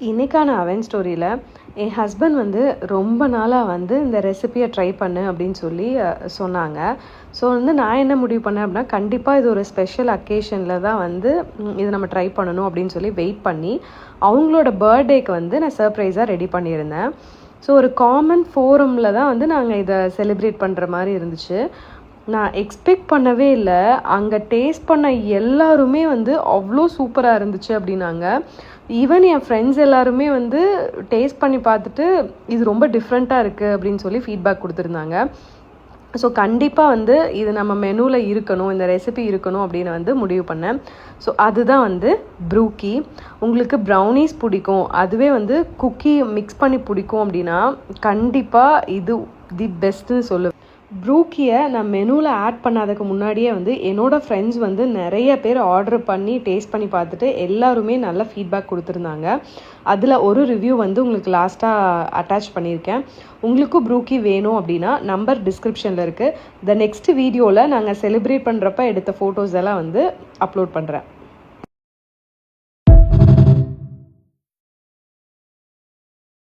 இன்றைக்கான அவன் ஸ்டோரியில் என் ஹஸ்பண்ட் வந்து ரொம்ப நாளாக வந்து இந்த ரெசிபியை ட்ரை பண்ணு அப்படின்னு சொல்லி சொன்னாங்க. ஸோ வந்து நான் என்ன முடிவு பண்ணேன் அப்படின்னா, கண்டிப்பாக இது ஒரு ஸ்பெஷல் அக்கேஷனில் தான் வந்து இது நம்ம ட்ரை பண்ணணும் அப்படின்னு சொல்லி வெயிட் பண்ணி அவங்களோட பர்த்டேக்கு வந்து நான் சர்ப்ரைஸாக ரெடி பண்ணியிருந்தேன். ஸோ ஒரு காமன் ஃபோரமில் தான் வந்து நாங்கள் இதை செலிப்ரேட் பண்ணுற மாதிரி இருந்துச்சு. நான் எக்ஸ்பெக்ட் பண்ணவே இல்லை. அங்கே டேஸ்ட் பண்ண எல்லாருமே வந்து அவ்வளோ சூப்பராக இருந்துச்சு அப்படின்னாங்க. ஈவன் என் ஃப்ரெண்ட்ஸ் எல்லாருமே வந்து டேஸ்ட் பண்ணி பார்த்துட்டு இது ரொம்ப டிஃப்ரெண்ட்டாக இருக்குது அப்படின்னு சொல்லி ஃபீட்பேக் கொடுத்துருந்தாங்க. ஸோ கண்டிப்பாக வந்து இது நம்ம மெனுவில் இருக்கணும், இந்த ரெசிபி இருக்கணும் அப்படின்னு வந்து முடிவு பண்ணேன். ஸோ அதுதான் வந்து ப்ரூக்கி. உங்களுக்கு ப்ரௌனீஸ் பிடிக்கும், அதுவே வந்து குக்கி மிக்ஸ் பண்ணி பிடிக்கும் அப்படின்னா கண்டிப்பாக இது தி பெஸ்ட்டுன்னு சொல்லுவேன். ப்ரூக்கியை நான் மெனுவில் ஆட் பண்ணாததுக்கு முன்னாடியே வந்து என்னோடய ஃப்ரெண்ட்ஸ் வந்து நிறைய பேர் ஆர்டர் பண்ணி டேஸ்ட் பண்ணி பார்த்துட்டு எல்லாருமே நல்ல ஃபீட்பேக் கொடுத்துருந்தாங்க. அதில் ஒரு ரிவ்யூ வந்து உங்களுக்கு லாஸ்ட்டாக அட்டாச் பண்ணியிருக்கேன். உங்களுக்கும் ப்ரூக்கி வேணும் அப்படின்னா நம்பர் டிஸ்கிரிப்ஷனில் இருக்குது. நெக்ஸ்ட் வீடியோவில் நாங்கள் செலிப்ரேட் பண்ணுறப்ப எடுத்த ஃபோட்டோஸ் எல்லாம் வந்து அப்லோட் பண்ணுறேன்.